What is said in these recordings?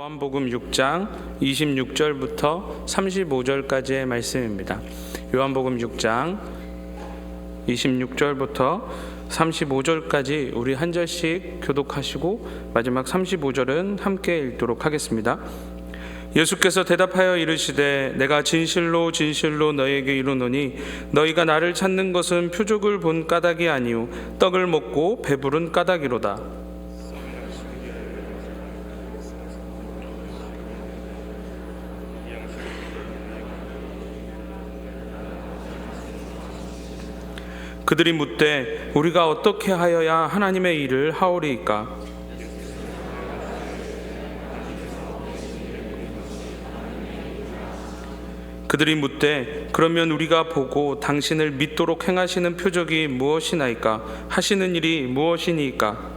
요한복음 6장 26절부터 35절까지의 말씀입니다. 요한복음 6장 26절부터 35절까지 우리 한 절씩 교독하시고 마지막 35절은 함께 읽도록 하겠습니다. 예수께서 대답하여 이르시되 내가 진실로 진실로 너희에게 이르노니 너희가 나를 찾는 것은 표적을 본 까닭이 아니요 떡을 먹고 배부른 까닭이로다. 그들이 묻되 우리가 어떻게 하여야 하나님의 일을 하오리이까? 그들이 묻되 그러면 우리가 보고 당신을 믿도록 행하시는 표적이 무엇이나이까? 하시는 일이 무엇이니이까?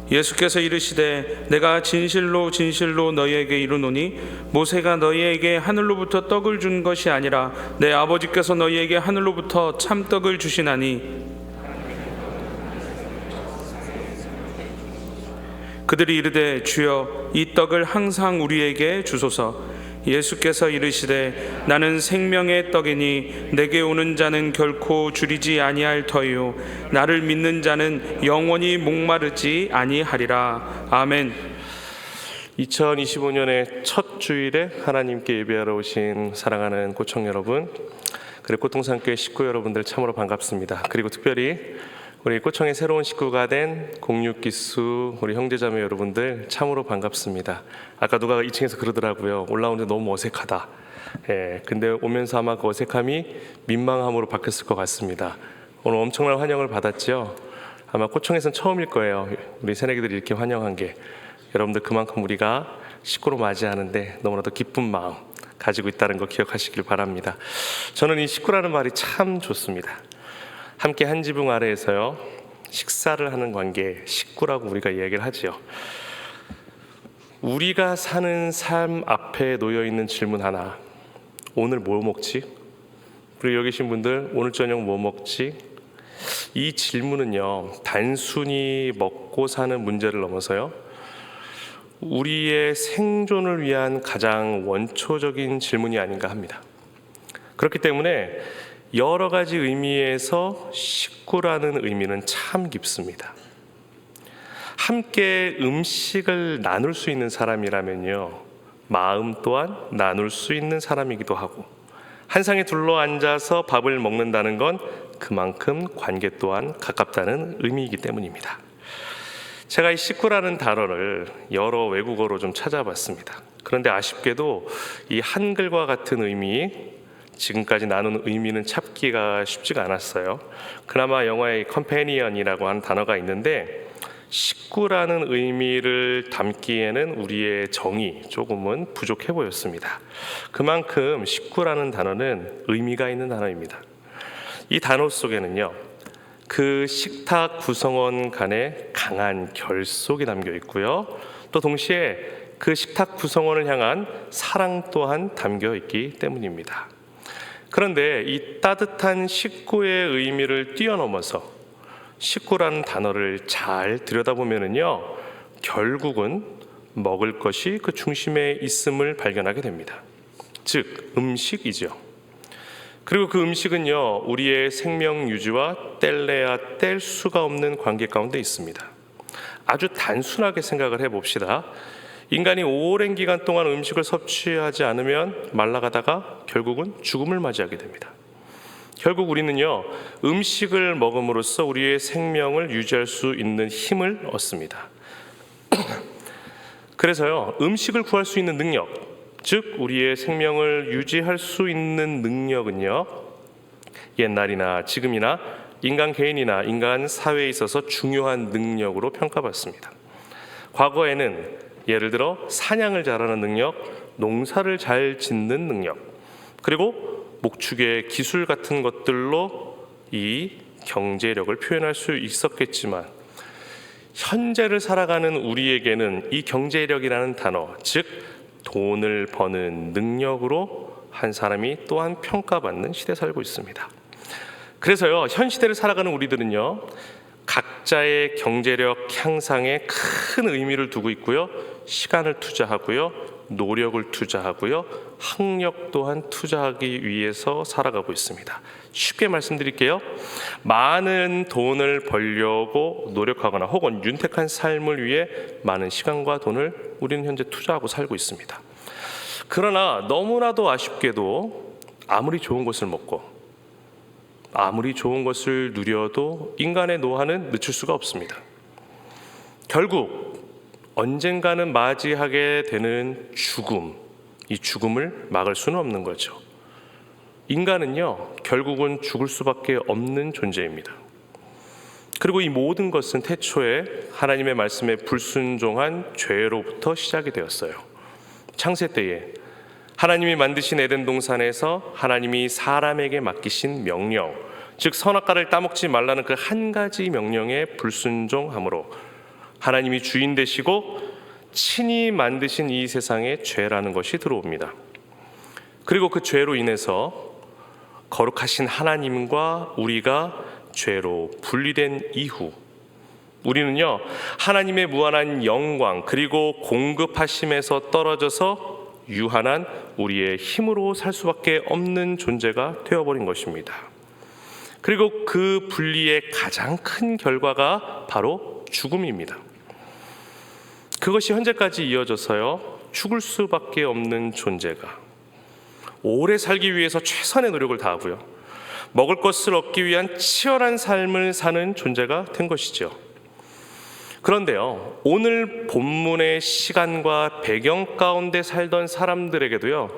예수께서 이르시되 내가 진실로 진실로 너희에게 이르노니 모세가 너희에게 하늘로부터 떡을 준 것이 아니라 내 아버지께서 너희에게 하늘로부터 참떡을 주시나니 그들이 이르되 주여 이 떡을 항상 우리에게 주소서. 예수께서 이르시되 나는 생명의 떡이니 내게 오는 자는 결코 줄이지 아니할 터이요 나를 믿는 자는 영원히 목마르지 아니하리라. 아멘. 2025년의 첫 주일에 하나님께 예배하러 오신 사랑하는 고청 여러분, 그리고 고통산교회 식구 여러분들 참으로 반갑습니다. 그리고 특별히 우리 고청의 새로운 식구가 된 공육기수 우리 형제자매 여러분들 참으로 반갑습니다. 아까 누가 2층에서 그러더라고요. 올라오는데 너무 어색하다. 근데 오면서 아마 그 어색함이 민망함으로 바뀌었을 것 같습니다. 오늘 엄청난 환영을 받았죠. 아마 고청에서는 처음일 거예요. 우리 새내기들이 이렇게 환영한 게. 여러분들 그만큼 우리가 식구로 맞이하는데 너무나도 기쁜 마음 가지고 있다는 거 기억하시길 바랍니다. 저는 이 식구라는 말이 참 좋습니다. 함께 한 지붕 아래에서요 식사를 하는 관계, 식구라고 우리가 이야기를 하지요. 우리가 사는 삶 앞에 놓여 있는 질문 하나, 오늘 뭐 먹지? 그리고 여기 계신 분들 오늘 저녁 뭐 먹지? 이 질문은요 단순히 먹고 사는 문제를 넘어서요 우리의 생존을 위한 가장 원초적인 질문이 아닌가 합니다. 그렇기 때문에 여러 가지 의미에서 식구라는 의미는 참 깊습니다. 함께 음식을 나눌 수 있는 사람이라면요 마음 또한 나눌 수 있는 사람이기도 하고, 한 상에 둘러앉아서 밥을 먹는다는 건 그만큼 관계 또한 가깝다는 의미이기 때문입니다. 제가 이 식구라는 단어를 여러 외국어로 좀 찾아봤습니다. 그런데 아쉽게도 이 한글과 같은 의미, 지금까지 나눈 의미는 찾기가 쉽지가 않았어요. 그나마 영화의 컴패니언이라고 하는 단어가 있는데 식구라는 의미를 담기에는 우리의 정이 조금은 부족해 보였습니다. 그만큼 식구라는 단어는 의미가 있는 단어입니다. 이 단어 속에는요 그 식탁 구성원 간의 강한 결속이 담겨 있고요 또 동시에 그 식탁 구성원을 향한 사랑 또한 담겨 있기 때문입니다. 그런데 이 따뜻한 식구의 의미를 뛰어넘어서 식구라는 단어를 잘 들여다보면요 결국은 먹을 것이 그 중심에 있음을 발견하게 됩니다. 즉 음식이죠. 그리고 그 음식은요 우리의 생명 유지와 뗄래야 뗄 수가 없는 관계 가운데 있습니다. 아주 단순하게 생각을 해봅시다. 인간이 오랜 기간 동안 음식을 섭취하지 않으면 말라가다가 결국은 죽음을 맞이하게 됩니다. 결국 우리는요 음식을 먹음으로써 우리의 생명을 유지할 수 있는 힘을 얻습니다. 그래서요 음식을 구할 수 있는 능력, 즉 우리의 생명을 유지할 수 있는 능력은요 옛날이나 지금이나 인간 개인이나 인간 사회에 있어서 중요한 능력으로 평가받습니다. 과거에는 예를 들어 사냥을 잘하는 능력, 농사를 잘 짓는 능력, 그리고 목축의 기술 같은 것들로 이 경제력을 표현할 수 있었겠지만 현재를 살아가는 우리에게는 이 경제력이라는 단어, 즉 돈을 버는 능력으로 한 사람이 또한 평가받는 시대에 살고 있습니다. 그래서요, 현 시대를 살아가는 우리들은요, 각자의 경제력 향상에 큰 의미를 두고 있고요, 시간을 투자하고요, 노력을 투자하고요, 학력 또한 투자하기 위해서 살아가고 있습니다. 쉽게 말씀드릴게요. 많은 돈을 벌려고 노력하거나 혹은 윤택한 삶을 위해 많은 시간과 돈을 우리는 현재 투자하고 살고 있습니다. 그러나 너무나도 아쉽게도 아무리 좋은 것을 먹고 아무리 좋은 것을 누려도 인간의 노화는 늦출 수가 없습니다. 결국 언젠가는 맞이하게 되는 죽음, 이 죽음을 막을 수는 없는 거죠. 인간은요, 결국은 죽을 수밖에 없는 존재입니다. 그리고 이 모든 것은 태초에 하나님의 말씀에 불순종한 죄로부터 시작이 되었어요. 창세 때에 하나님이 만드신 에덴 동산에서 하나님이 사람에게 맡기신 명령, 즉 선악과를 따먹지 말라는 그 한 가지 명령에 불순종함으로 하나님이 주인 되시고 친히 만드신 이 세상에 죄라는 것이 들어옵니다. 그리고 그 죄로 인해서 거룩하신 하나님과 우리가 죄로 분리된 이후 우리는요, 하나님의 무한한 영광 그리고 공급하심에서 떨어져서 유한한 우리의 힘으로 살 수밖에 없는 존재가 되어버린 것입니다. 그리고 그 분리의 가장 큰 결과가 바로 죽음입니다. 그것이 현재까지 이어져서요, 죽을 수밖에 없는 존재가 오래 살기 위해서 최선의 노력을 다하고요, 먹을 것을 얻기 위한 치열한 삶을 사는 존재가 된 것이죠. 그런데요, 오늘 본문의 시간과 배경 가운데 살던 사람들에게도요,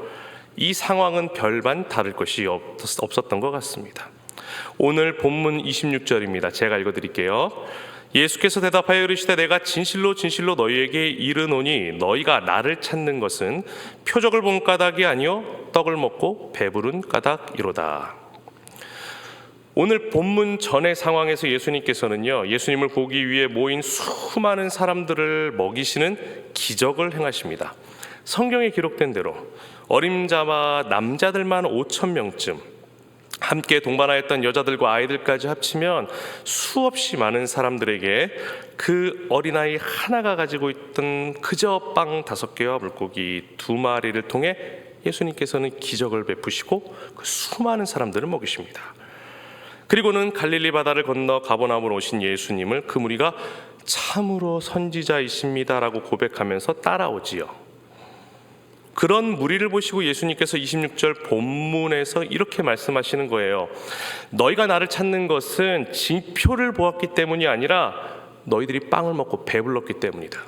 이 상황은 별반 다를 것이 없었던 것 같습니다. 오늘 본문 26절입니다. 제가 읽어드릴게요. 예수께서 대답하여 이르시되 내가 진실로 진실로 너희에게 이르노니 너희가 나를 찾는 것은 표적을 본 까닭이 아니요 떡을 먹고 배부른 까닭이로다. 오늘 본문 전의 상황에서 예수님께서는요, 예수님을 보기 위해 모인 수많은 사람들을 먹이시는 기적을 행하십니다. 성경에 기록된 대로 어림잡아 남자들만 5,000명쯤, 함께 동반하였던 여자들과 아이들까지 합치면 수없이 많은 사람들에게 그 어린아이 하나가 가지고 있던 그저 빵 5개와 물고기 2마리를 통해 예수님께서는 기적을 베푸시고 그 수많은 사람들을 먹이십니다. 그리고는 갈릴리 바다를 건너 가버나움으로 오신 예수님을 그 무리가 참으로 선지자이십니다라고 고백하면서 따라오지요. 그런 무리를 보시고 예수님께서 26절 본문에서 이렇게 말씀하시는 거예요. 너희가 나를 찾는 것은 징표를 보았기 때문이 아니라 너희들이 빵을 먹고 배불렀기 때문이다.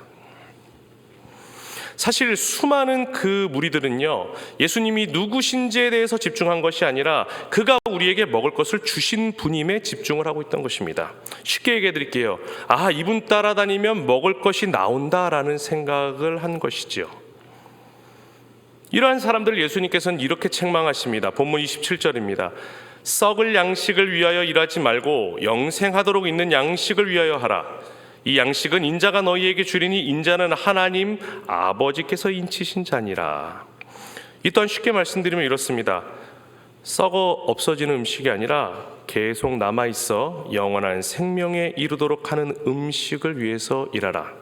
사실 수많은 그 무리들은요, 예수님이 누구신지에 대해서 집중한 것이 아니라 그가 우리에게 먹을 것을 주신 분임에 집중을 하고 있던 것입니다. 쉽게 얘기해 드릴게요. 아, 이분 따라다니면 먹을 것이 나온다라는 생각을 한 것이지요. 이러한 사람들 예수님께서는 이렇게 책망하십니다. 본문 27절입니다. 썩을 양식을 위하여 일하지 말고 영생하도록 있는 양식을 위하여 하라. 이 양식은 인자가 너희에게 주리니 인자는 하나님 아버지께서 인치신 자니라. 이 또한 쉽게 말씀드리면 이렇습니다. 썩어 없어지는 음식이 아니라 계속 남아있어 영원한 생명에 이르도록 하는 음식을 위해서 일하라.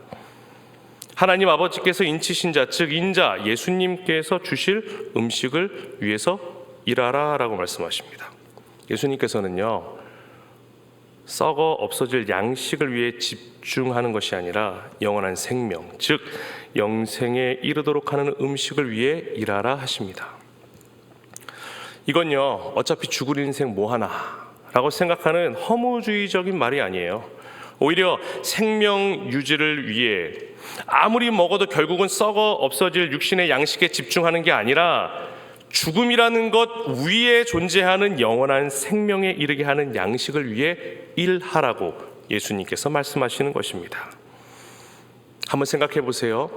하나님 아버지께서 인치신 자, 즉 인자 예수님께서 주실 음식을 위해서 일하라 라고 말씀하십니다. 예수님께서는요, 썩어 없어질 양식을 위해 집중하는 것이 아니라 영원한 생명, 즉 영생에 이르도록 하는 음식을 위해 일하라 하십니다. 이건요, 어차피 죽을 인생 뭐하나 라고 생각하는 허무주의적인 말이 아니에요. 오히려 생명 유지를 위해 아무리 먹어도 결국은 썩어 없어질 육신의 양식에 집중하는 게 아니라 죽음이라는 것 위에 존재하는 영원한 생명에 이르게 하는 양식을 위해 일하라고 예수님께서 말씀하시는 것입니다. 한번 생각해 보세요.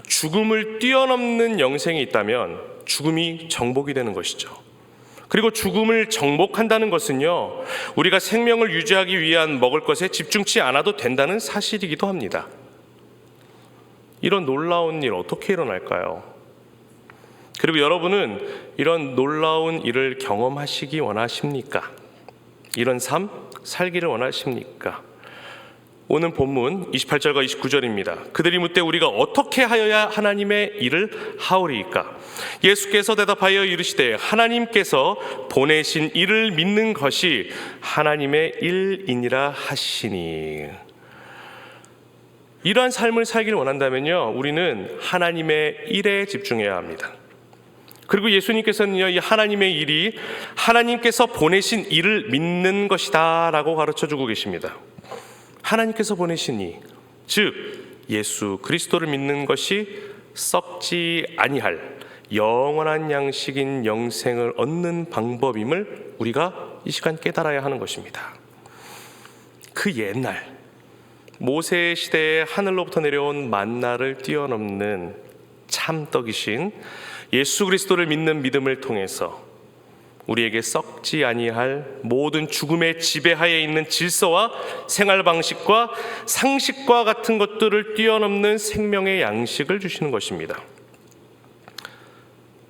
죽음을 뛰어넘는 영생이 있다면 죽음이 정복이 되는 것이죠. 그리고 죽음을 정복한다는 것은요, 우리가 생명을 유지하기 위한 먹을 것에 집중치 않아도 된다는 사실이기도 합니다. 이런 놀라운 일 어떻게 일어날까요? 그리고 여러분은 이런 놀라운 일을 경험하시기 원하십니까? 이런 삶 살기를 원하십니까? 오늘 본문 28절과 29절입니다. 그들이 묻되 우리가 어떻게 하여야 하나님의 일을 하오리이까? 예수께서 대답하여 이르시되 하나님께서 보내신 이를 믿는 것이 하나님의 일이니라 하시니. 이러한 삶을 살기를 원한다면요, 우리는 하나님의 일에 집중해야 합니다. 그리고 예수님께서는요, 이 하나님의 일이 하나님께서 보내신 일을 믿는 것이다 라고 가르쳐주고 계십니다. 하나님께서 보내신 이, 즉 예수 그리스도를 믿는 것이 썩지 아니할 영원한 양식인 영생을 얻는 방법임을 우리가 이 시간 깨달아야 하는 것입니다. 그 옛날 모세 시대에 하늘로부터 내려온 만나를 뛰어넘는 참떡이신 예수 그리스도를 믿는 믿음을 통해서 우리에게 썩지 아니할 모든 죽음의 지배하에 있는 질서와 생활 방식과 상식과 같은 것들을 뛰어넘는 생명의 양식을 주시는 것입니다.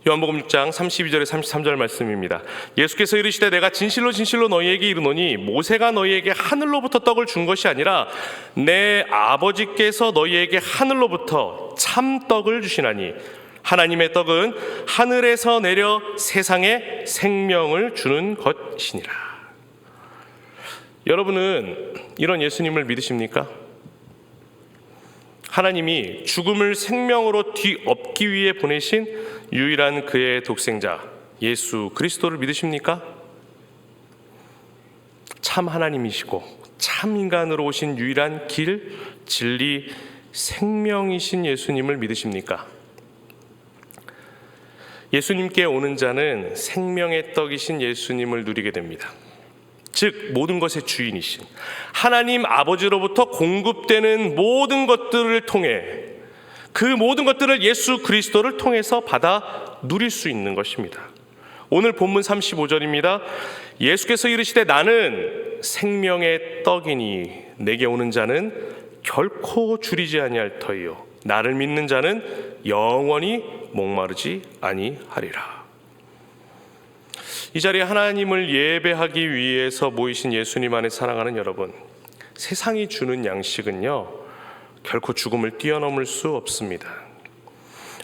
요한복음 6장 32절에 33절 말씀입니다. 예수께서 이르시되 내가 진실로 진실로 너희에게 이르노니 모세가 너희에게 하늘로부터 떡을 준 것이 아니라 내 아버지께서 너희에게 하늘로부터 참떡을 주시나니 하나님의 떡은 하늘에서 내려 세상에 생명을 주는 것이니라. 여러분은 이런 예수님을 믿으십니까? 하나님이 죽음을 생명으로 뒤엎기 위해 보내신 유일한 그의 독생자 예수 그리스도를 믿으십니까? 참 하나님이시고 참 인간으로 오신 유일한 길, 진리, 생명이신 예수님을 믿으십니까? 예수님께 오는 자는 생명의 떡이신 예수님을 누리게 됩니다. 즉 모든 것의 주인이신 하나님 아버지로부터 공급되는 모든 것들을 통해 그 모든 것들을 예수 그리스도를 통해서 받아 누릴 수 있는 것입니다. 오늘 본문 35절입니다. 예수께서 이르시되 나는 생명의 떡이니 내게 오는 자는 결코 줄이지 아니할 터이요 나를 믿는 자는 영원히 목마르지 아니하리라. 이 자리에 하나님을 예배하기 위해서 모이신 예수님 안에 사랑하는 여러분, 세상이 주는 양식은요 결코 죽음을 뛰어넘을 수 없습니다.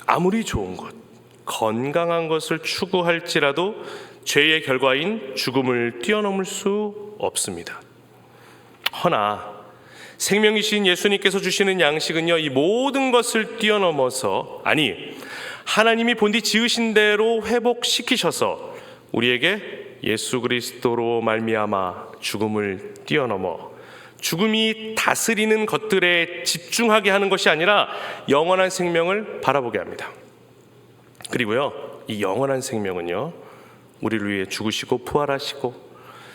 아무리 좋은 것, 건강한 것을 추구할지라도 죄의 결과인 죽음을 뛰어넘을 수 없습니다. 허나 생명이신 예수님께서 주시는 양식은요 이 모든 것을 뛰어넘어서, 아니 하나님이 본디 지으신 대로 회복시키셔서 우리에게 예수 그리스도로 말미암아 죽음을 뛰어넘어 죽음이 다스리는 것들에 집중하게 하는 것이 아니라 영원한 생명을 바라보게 합니다. 그리고요 이 영원한 생명은요 우리를 위해 죽으시고 부활하시고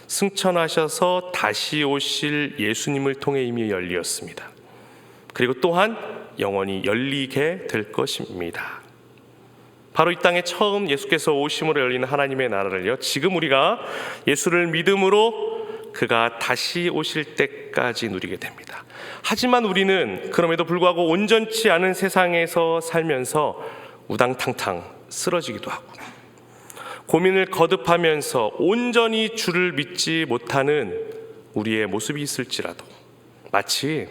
승천하셔서 다시 오실 예수님을 통해 이미 열리었습니다. 그리고 또한 영원히 열리게 될 것입니다. 바로 이 땅에 처음 예수께서 오심으로 열리는 하나님의 나라를요 지금 우리가 예수를 믿음으로 그가 다시 오실 때까지 누리게 됩니다. 하지만 우리는 그럼에도 불구하고 온전치 않은 세상에서 살면서 우당탕탕 쓰러지기도 하고 고민을 거듭하면서 온전히 주를 믿지 못하는 우리의 모습이 있을지라도 마치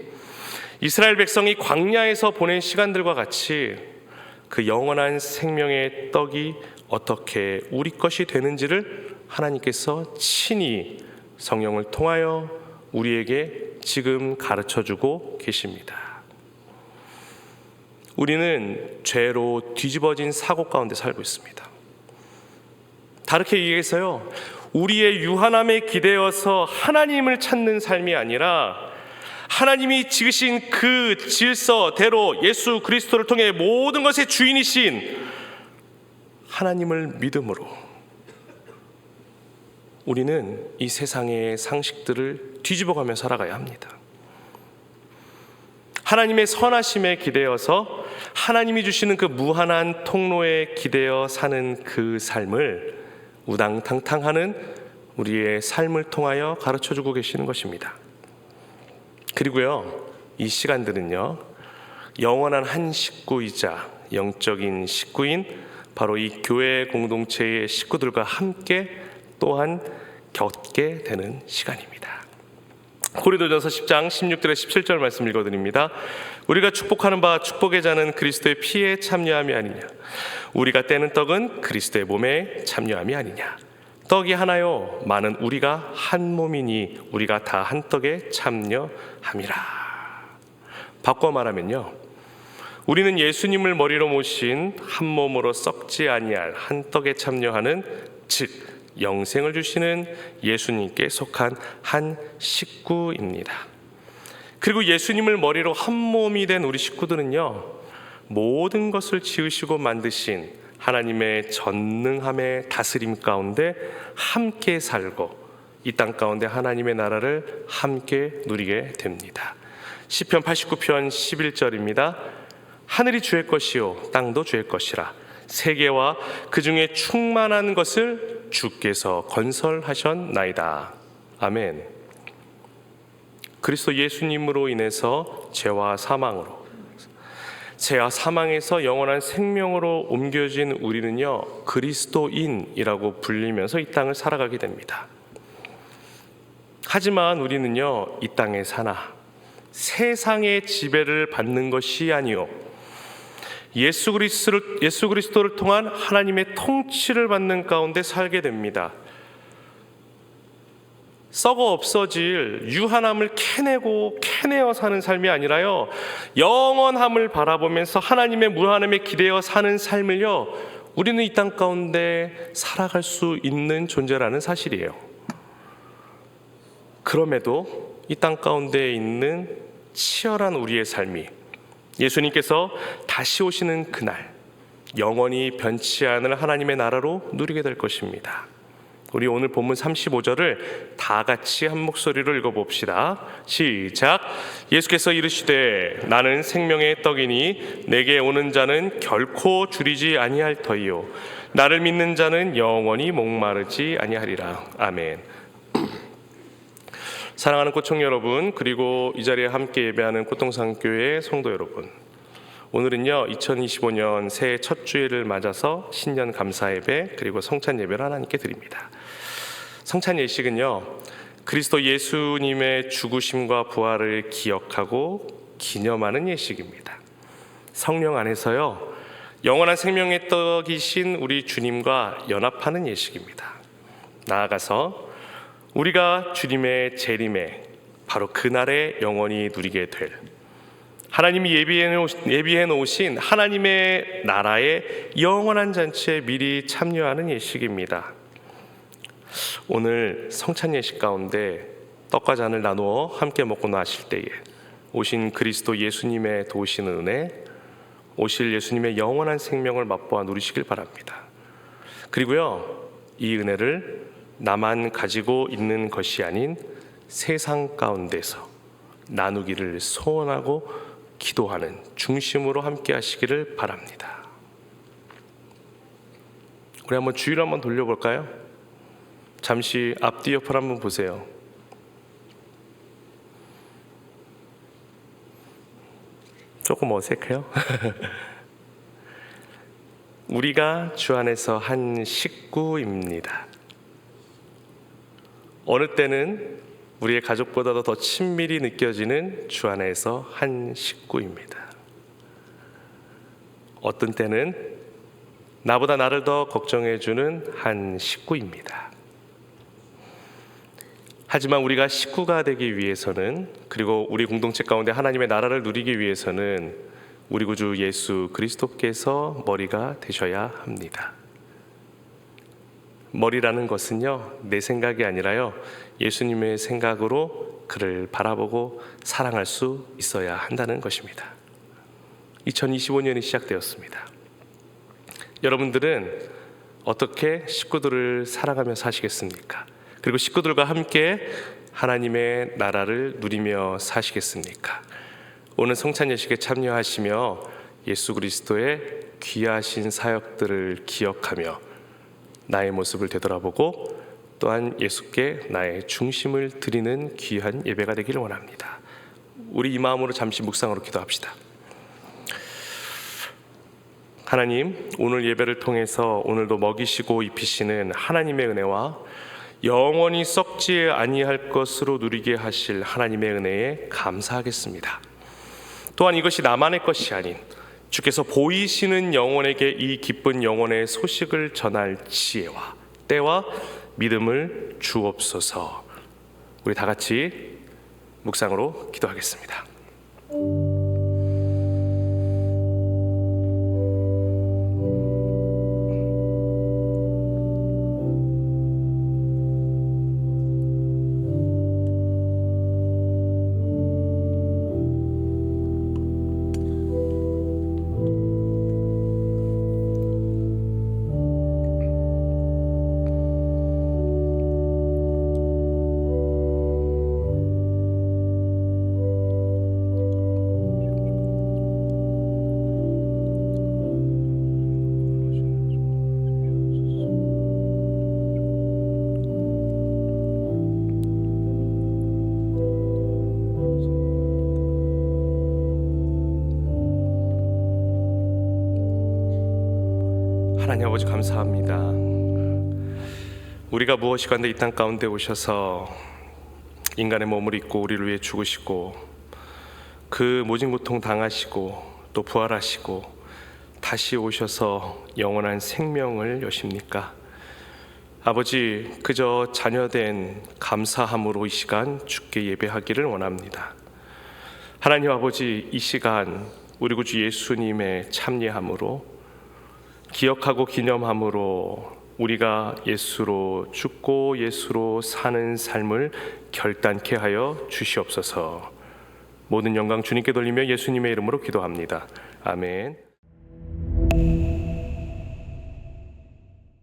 이스라엘 백성이 광야에서 보낸 시간들과 같이 그 영원한 생명의 떡이 어떻게 우리 것이 되는지를 하나님께서 친히 성령을 통하여 우리에게 지금 가르쳐주고 계십니다. 우리는 죄로 뒤집어진 사고 가운데 살고 있습니다. 다르게 얘기해서요 우리의 유한함에 기대어서 하나님을 찾는 삶이 아니라 하나님이 지으신 그 질서대로 예수 그리스도를 통해 모든 것의 주인이신 하나님을 믿음으로 우리는 이 세상의 상식들을 뒤집어가며 살아가야 합니다. 하나님의 선하심에 기대어서 하나님이 주시는 그 무한한 통로에 기대어 사는 그 삶을 우당탕탕하는 우리의 삶을 통하여 가르쳐주고 계시는 것입니다. 그리고요 이 시간들은요 영원한 한 식구이자 영적인 식구인 바로 이 교회 공동체의 식구들과 함께 또한 겪게 되는 시간입니다. 고린도전서 10장 16절에 17절 말씀 읽어드립니다. 우리가 축복하는 바 축복의 자는 그리스도의 피에 참여함이 아니냐. 우리가 떼는 떡은 그리스도의 몸에 참여함이 아니냐. 떡이 하나요 많은 우리가 한 몸이니 우리가 다 한 떡에 참여함이라. 바꿔 말하면요, 우리는 예수님을 머리로 모신 한 몸으로 썩지 아니할 한 떡에 참여하는, 즉 영생을 주시는 예수님께 속한 한 식구입니다. 그리고 예수님을 머리로 한 몸이 된 우리 식구들은요, 모든 것을 지으시고 만드신 하나님의 전능함의 다스림 가운데 함께 살고 이 땅 가운데 하나님의 나라를 함께 누리게 됩니다. 시편 89편 11절입니다. 하늘이 주의 것이요 땅도 주의 것이라. 세계와 그 중에 충만한 것을 주께서 건설하셨나이다. 아멘. 그리스도 예수님으로 인해서 죄와 사망에서 영원한 생명으로 옮겨진 우리는요, 그리스도인이라고 불리면서 이 땅을 살아가게 됩니다. 하지만 우리는요, 이 땅에 사나 세상의 지배를 받는 것이 아니요, 예수 그리스도를 통한 하나님의 통치를 받는 가운데 살게 됩니다. 썩어 없어질 유한함을 캐내어 사는 삶이 아니라요, 영원함을 바라보면서 하나님의 무한함에 기대어 사는 삶을요, 우리는 이 땅 가운데 살아갈 수 있는 존재라는 사실이에요. 그럼에도 이 땅 가운데 있는 치열한 우리의 삶이 예수님께서 다시 오시는 그날 영원히 변치 않을 하나님의 나라로 누리게 될 것입니다. 우리 오늘 본문 35절을 다 같이 한 목소리로 읽어봅시다. 시작. 예수께서 이르시되 나는 생명의 떡이니 내게 오는 자는 결코 줄이지 아니할 터이요 나를 믿는 자는 영원히 목마르지 아니하리라. 아멘. 사랑하는 꽃총 여러분, 그리고 이 자리에 함께 예배하는 꽃동산교회 성도 여러분, 오늘은요 2025년 새해 첫 주일을 맞아서 신년 감사 예배 그리고 성찬 예배를 하나님께 드립니다. 성찬 예식은요, 그리스도 예수님의 죽으심과 부활을 기억하고 기념하는 예식입니다. 성령 안에서요 영원한 생명의 떡이신 우리 주님과 연합하는 예식입니다. 나아가서 우리가 주님의 재림에 바로 그날에 영원히 누리게 될 하나님이 예비해 놓으신 하나님의 나라의 영원한 잔치에 미리 참여하는 예식입니다. 오늘 성찬 예식 가운데 떡과 잔을 나누어 함께 먹고 나실 때에 오신 그리스도 예수님의 도우시는 은혜, 오실 예수님의 영원한 생명을 맛보아 누리시길 바랍니다. 그리고요, 이 은혜를 나만 가지고 있는 것이 아닌 세상 가운데서 나누기를 소원하고 기도하는 중심으로 함께 하시기를 바랍니다. 우리 한번 주의를 한번 돌려볼까요? 잠시 앞뒤 옆을 한번 보세요. 조금 어색해요? 우리가 주 안에서 한 식구입니다. 어느 때는 우리의 가족보다도 더 친밀히 느껴지는 주 안에서 한 식구입니다. 어떤 때는 나보다 나를 더 걱정해주는 한 식구입니다. 하지만 우리가 식구가 되기 위해서는, 그리고 우리 공동체 가운데 하나님의 나라를 누리기 위해서는 우리 구주 예수 그리스도께서 머리가 되셔야 합니다. 머리라는 것은요, 내 생각이 아니라요, 예수님의 생각으로 그를 바라보고 사랑할 수 있어야 한다는 것입니다. 2025년이 시작되었습니다. 여러분들은 어떻게 식구들을 사랑하며 사시겠습니까? 그리고 식구들과 함께 하나님의 나라를 누리며 사시겠습니까? 오늘 성찬 예식에 참여하시며 예수 그리스도의 귀하신 사역들을 기억하며 나의 모습을 되돌아보고 또한 예수께 나의 중심을 드리는 귀한 예배가 되기를 원합니다. 우리 이 마음으로 잠시 묵상으로 기도합시다. 하나님, 오늘 예배를 통해서 오늘도 먹이시고 입히시는 하나님의 은혜와 영원히 썩지 아니할 것으로 누리게 하실 하나님의 은혜에 감사하겠습니다. 또한 이것이 나만의 것이 아닌 주께서 보이시는 영혼에게 이 기쁜 영혼의 소식을 전할 지혜와 때와 믿음을 주옵소서. 우리 다 같이 묵상으로 기도하겠습니다. 하나님 아버지 감사합니다. 우리가 무엇이간데 이 땅 가운데 오셔서 인간의 몸을 입고 우리를 위해 죽으시고 그 모진 고통 당하시고 또 부활하시고 다시 오셔서 영원한 생명을 여십니까? 아버지, 그저 자녀된 감사함으로 이 시간 주께 예배하기를 원합니다. 하나님 아버지, 이 시간 우리 구주 예수님의 참여함으로 기억하고 기념함으로 우리가 예수로 죽고 예수로 사는 삶을 결단케 하여 주시옵소서. 모든 영광 주님께 돌리며 예수님의 이름으로 기도합니다. 아멘.